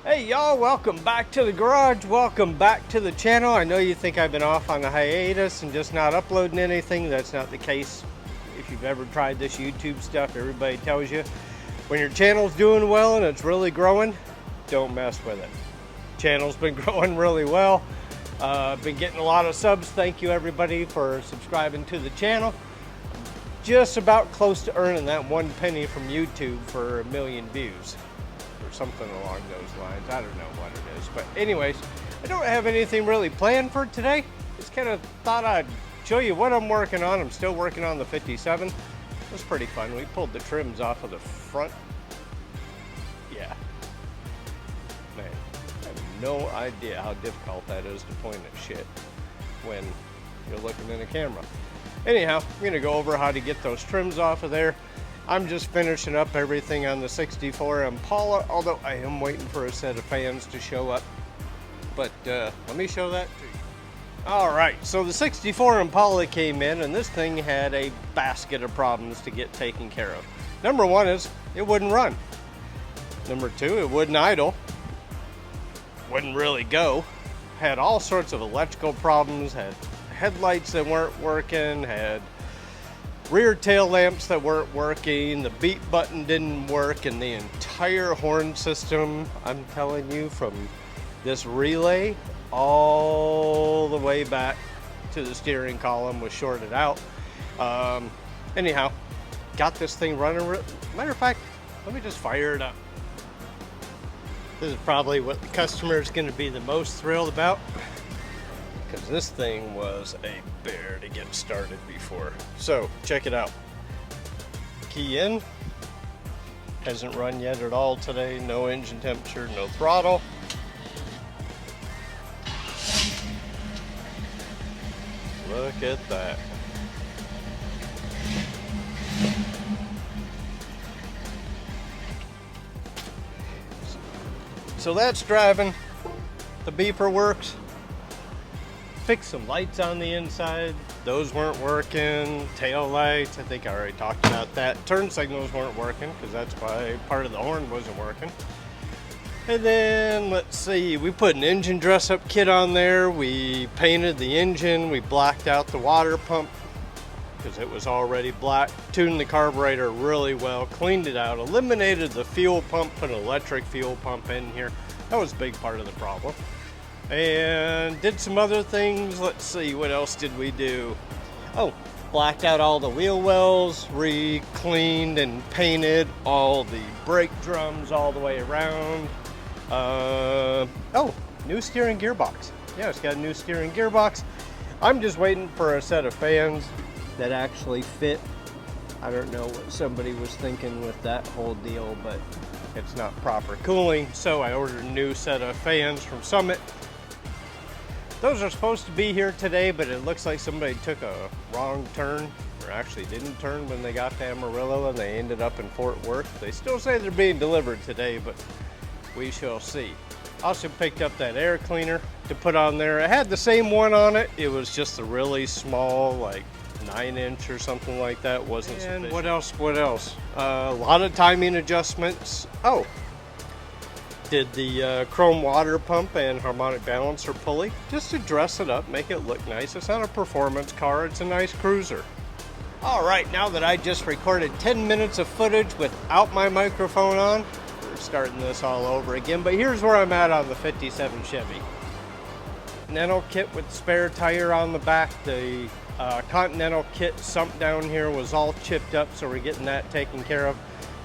Hey y'all, welcome back to the garage, welcome back to the channel. I know you think I've been off on a hiatus and just not uploading anything. That's not the case. If you've ever tried this YouTube stuff, everybody tells you when your channel's doing well and it's really growing, don't mess with it. Channel's been growing really well. Been getting a lot of subs. Thank you everybody for subscribing to the channel. Just about close to earning that 1 penny from YouTube for 1 million views. Or something along those lines. I don't know what it is. But anyways, I don't have anything really planned for today. Just kind of thought I'd show you what I'm working on. I'm still working on the 57. It was pretty fun. We pulled the trims off of the front. Yeah. Man, I have no idea how difficult that is to point at shit when you're looking in a camera. Anyhow, I'm going to go over how to get those trims off of there. I'm just finishing up everything on the 64 Impala, although I am waiting for a set of fans to show up. But let me show that to you. Alright, so the 64 Impala came in and this thing had a basket of problems to get taken care of. Number one is it wouldn't run. Number two, it wouldn't idle. Wouldn't really go. Had all sorts of electrical problems, had headlights that weren't working, had rear tail lamps that weren't working, the beat button didn't work, and the entire horn system, I'm telling you, from this relay all the way back to the steering column was shorted out. Anyhow, got this thing running. Matter of fact, let me just fire it up. This is probably what the customer is going to be the most thrilled about, because this thing was a bear to get started before. So check it out. Key in. Hasn't run yet at all today. No engine temperature, no throttle. Look at that. So that's driving. The beeper works. Fixed some lights on the inside. Those weren't working. Tail lights, I think I already talked about that. Turn signals weren't working because that's why part of the horn wasn't working. And then let's see, we put an engine dress-up kit on there. We painted the engine. We blacked out the water pump because it was already black. Tuned the carburetor really well. Cleaned it out. Eliminated the fuel pump. Put an electric fuel pump in here. That was a big part of the problem. And did some other things. Let's see, what else did we do? Oh, blacked out all the wheel wells, re-cleaned and painted all the brake drums all the way around. Oh, new steering gearbox. Yeah, it's got a new steering gearbox. I'm just waiting for a set of fans that actually fit. I don't know what somebody was thinking with that whole deal, but it's not proper cooling. So I ordered a new set of fans from Summit. Those are supposed to be here today, but it looks like somebody took a wrong turn, or actually didn't turn when they got to Amarillo and they ended up in Fort Worth. They still say they're being delivered today, but we shall see. Also picked up that air cleaner to put on there. It had the same one on it. It was just a really small, like 9-inch or something like that. Wasn't sufficient. And what else? A lot of timing adjustments. Oh. Did the chrome water pump and harmonic balancer pulley just to dress it up, make it look nice. It's not a performance car, it's a nice cruiser. All right, now that I just recorded 10 minutes of footage without my microphone on, we're starting this all over again, but here's where I'm at on the 57 Chevy. Continental kit with spare tire on the back. The Continental kit sump down here was all chipped up, so we're getting that taken care of.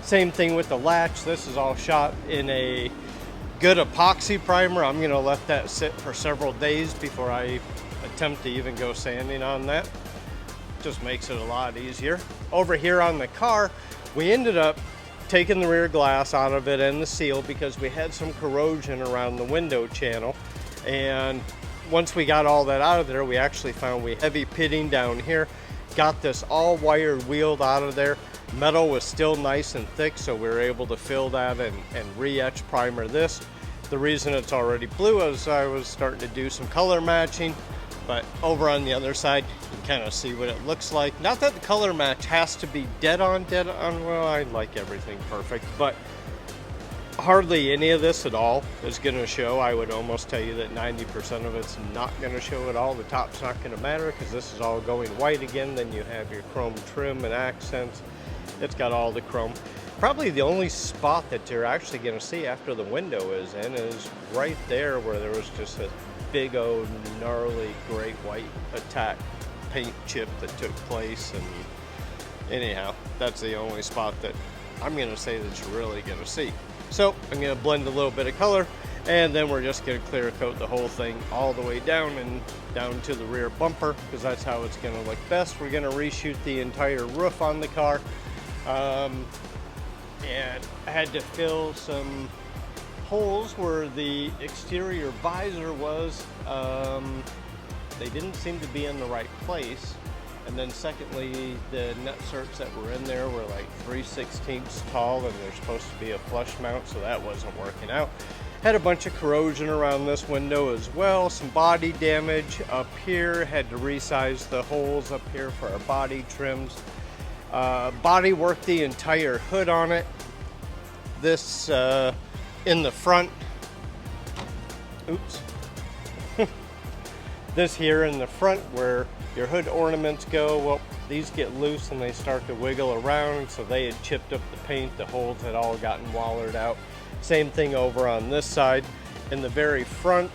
Same thing with the latch. This is all shot in a good epoxy primer. I'm going to let that sit for several days before I attempt to even go sanding on that. Just makes it a lot easier. Over here on the car, we ended up taking the rear glass out of it and the seal because we had some corrosion around the window channel. And once we got all that out of there, we actually found we had heavy pitting down here. Got this all wired wheeled out of there. Metal was still nice and thick, so we were able to fill that and re-etch primer this. The reason it's already blue is I was starting to do some color matching, but over on the other side, you can kind of see what it looks like. Not that the color match has to be dead on, well, I like everything perfect, but hardly any of this at all is going to show. I would almost tell you that 90% of it's not going to show at all. The top's not going to matter because this is all going white again. Then you have your chrome trim and accents. It's got all the chrome. Probably the only spot that you're actually going to see after the window is in is right there where there was just a big old gnarly great white attack paint chip that took place. And anyhow, that's the only spot that I'm going to say that you're really going to see. So I'm going to blend a little bit of color, and then we're just going to clear coat the whole thing all the way down and down to the rear bumper, because that's how it's going to look best. We're going to reshoot the entire roof on the car. And I had to fill some holes where the exterior visor was. They didn't seem to be in the right place. And then secondly, the nut certs that were in there were like 3/16 tall, and they're supposed to be a flush mount, so that wasn't working out. Had a bunch of corrosion around this window as well, some body damage up here. Had to resize the holes up here for our body trims. Body worked the entire hood on it. This in the front, oops. This here in the front where your hood ornaments go, well, these get loose and they start to wiggle around, so they had chipped up the paint. The holes had all gotten wallered out. Same thing over on this side. In the very front,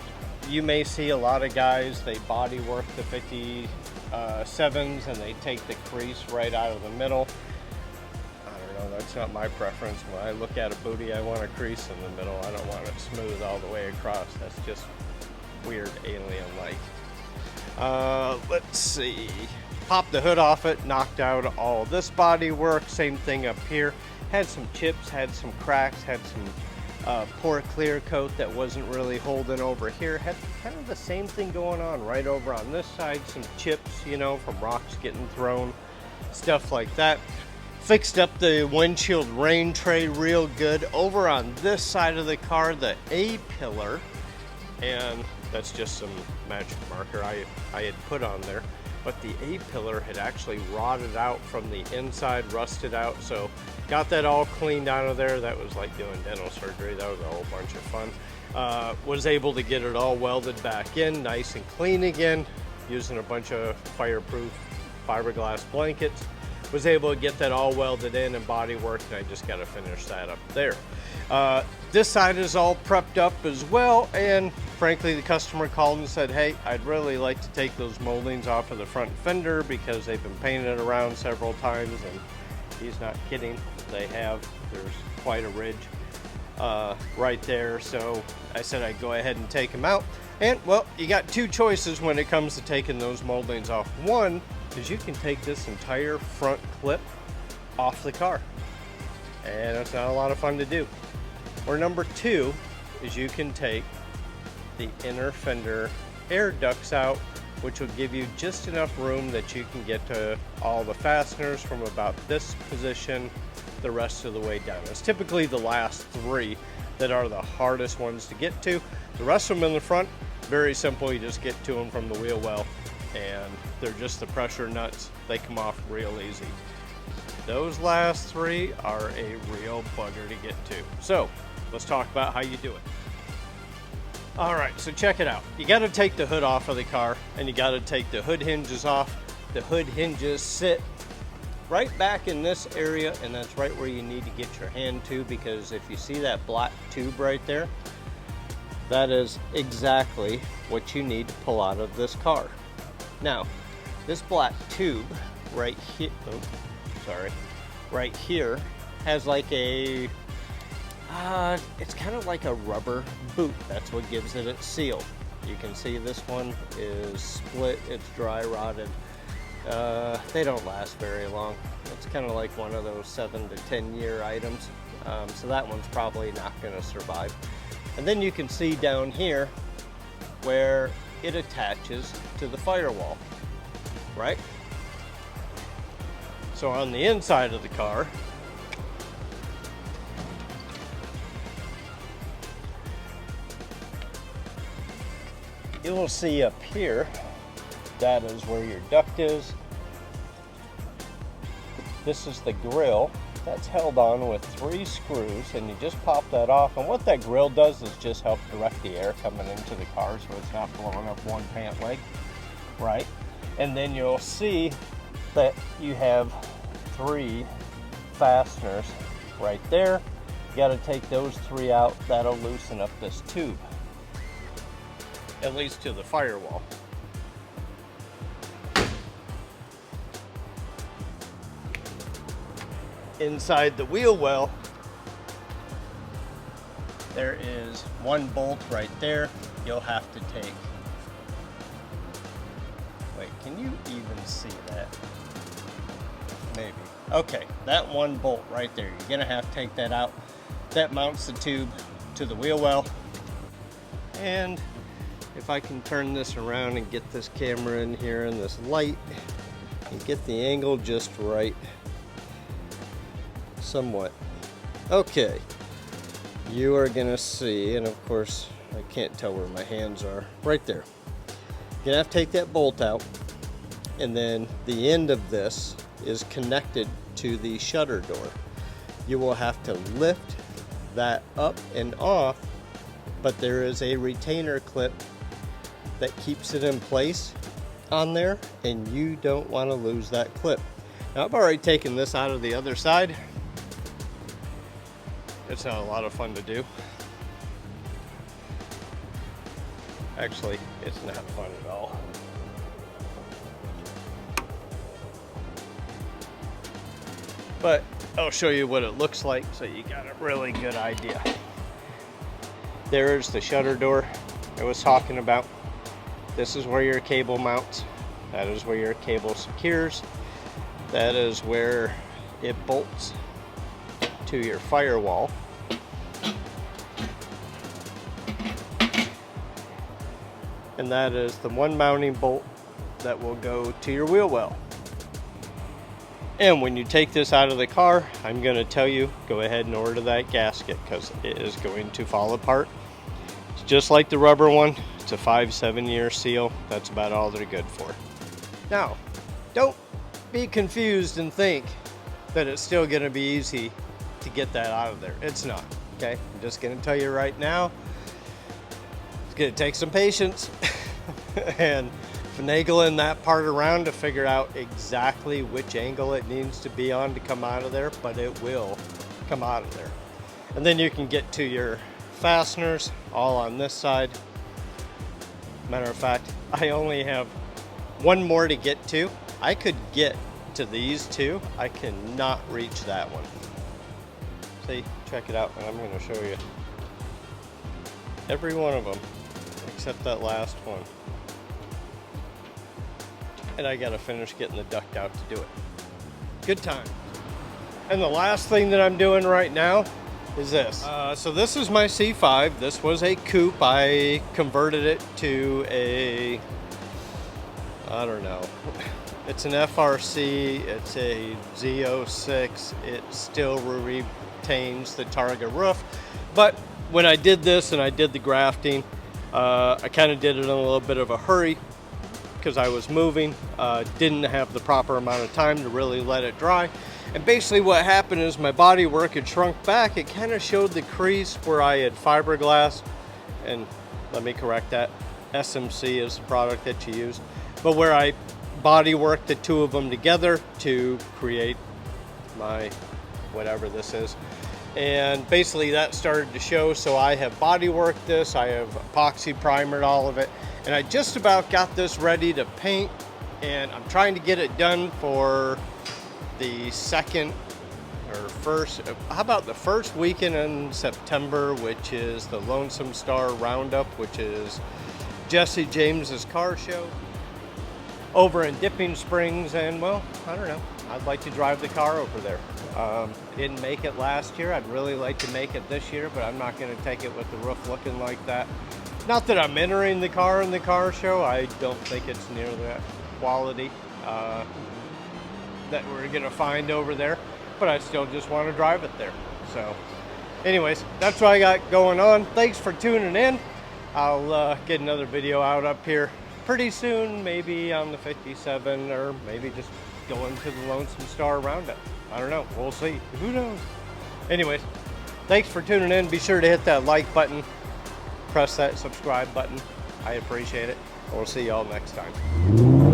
you may see a lot of guys, they body work the 57s and they take the crease right out of the middle. I don't know, that's not my preference. When I look at a booty, I want a crease in the middle. I don't want it smooth all the way across. That's just weird, alien-like. Let's see. Popped the hood off it, knocked out all this body work. Same thing up here. Had some chips, had some cracks, had some poor clear coat that wasn't really holding over here. Had kind of the same thing going on right over on this side. Some chips, you know, from rocks getting thrown, stuff like that. Fixed up the windshield rain tray real good. Over on this side of the car, the A-pillar, and that's just some magic marker I had put on there, but the A-pillar had actually rotted out from the inside, rusted out, so got that all cleaned out of there. That was like doing dental surgery. That was a whole bunch of fun. Was able to get it all welded back in, nice and clean again, using a bunch of fireproof fiberglass blankets. Was able to get that all welded in and body worked, and I just got to finish that up there. This side is all prepped up as well, and frankly the customer called and said, hey, I'd really like to take those moldings off of the front fender because they've been painted around several times, and he's not kidding, they have. There's quite a ridge right there, so I said I'd go ahead and take them out. And well, you got two choices when it comes to taking those moldings off. One is you can take this entire front clip off the car, and it's not a lot of fun to do. Or number two is you can take the inner fender air ducts out, which will give you just enough room that you can get to all the fasteners from about this position the rest of the way down. It's typically the last three that are the hardest ones to get to. The rest of them in the front, very simple. You just get to them from the wheel well, and they're just the pressure nuts. They come off real easy. Those last three are a real bugger to get to. So let's talk about how you do it. All right, so check it out. You got to take the hood off of the car, and you got to take the hood hinges off. The hood hinges sit right back in this area, and that's right where you need to get your hand to, because if you see that black tube right there, that is exactly what you need to pull out of this car. Now, this black tube right here, right here has like a, it's kind of like a rubber boot. That's what gives it its seal. You can see this one is split, it's dry rotted. They don't last very long. It's kind of like one of those 7 to 10 year items. So that one's probably not going to survive. And then you can see down here where it attaches to the firewall, right? So on the inside of the car, you will see up here, that is where your duct is. This is the grill, That's held on with 3 screws, and you just pop that off. And what that grill does is just help direct the air coming into the car so it's not blowing up one pant leg, right? And then you'll see that you have 3 fasteners right there. You got to take those 3 out. That'll loosen up this tube, at least to the firewall. Inside the wheel well, there is 1 bolt right there. You'll have to take, wait, can you even see that? Maybe. Okay, that 1 bolt right there, you're gonna have to take that out. That mounts the tube to the wheel well. And if I can turn this around and get this camera in here and this light and get the angle just right, somewhat. Okay, you are gonna see, and of course I can't tell where my hands are, right there. You're gonna have to take that bolt out, and then the end of this is connected to the shutter door. You will have to lift that up and off, but there is a retainer clip that keeps it in place on there, and you don't want to lose that clip. Now, I've already taken this out of the other side. It's not a lot of fun to do. Actually, it's not fun at all. But I'll show you what it looks like so you got a really good idea. There's the shutter door I was talking about. This is where your cable mounts. That is where your cable secures. That is where it bolts to your firewall. And that is the 1 mounting bolt that will go to your wheel well. And when you take this out of the car, I'm going to tell you, go ahead and order that gasket because it is going to fall apart. It's just like the rubber one. It's a 5-7 year seal. That's about all they're good for. Now, don't be confused and think that it's still going to be easy to get that out of there. It's not, okay? I'm just going to tell you right now, it's going to take some patience and finagling that part around to figure out exactly which angle it needs to be on to come out of there, but it will come out of there. And then you can get to your fasteners all on this side. Matter of fact, I only have 1 more to get to. I could get to these 2. I cannot reach that one. See, check it out, and I'm going to show you every one of them except that last one. And I gotta finish getting the duct out to do it. Good time. And the last thing that I'm doing right now is this. So this is my C5. This was a coupe. I converted it to a, I don't know. It's an FRC. It's a Z06. It still retains the Targa roof. But when I did this and I did the grafting, I kind of did it in a little bit of a hurry because I was moving, didn't have the proper amount of time to really let it dry. And basically what happened is my bodywork had shrunk back. It kind of showed the crease where I had fiberglass, and let me correct that, SMC is the product that you use, but where I bodyworked the 2 of them together to create my whatever this is. And basically that started to show, so I have bodyworked this, I have epoxy primered all of it, and I just about got this ready to paint, and I'm trying to get it done for the second or first, how about the first weekend in September, which is the Lonesome Roundup, which is Kesse James's car show over in Dipping Springs. And well, I don't know, I'd like to drive the car over there. I didn't make it last year. I'd really like to make it this year, but I'm not going to take it with the roof looking like that. Not that I'm entering the car in the car show. I don't think it's near that quality that we're going to find over there, but I still just want to drive it there. So anyways, that's what I got going on. Thanks for tuning in. I'll get another video out up here pretty soon, maybe on the 57, or maybe just going to the Lonesome Roundup. I don't know. We'll see. Who knows? Anyways, thanks for tuning in. Be sure to hit that like button. Press that subscribe button. I appreciate it. We'll see y'all next time.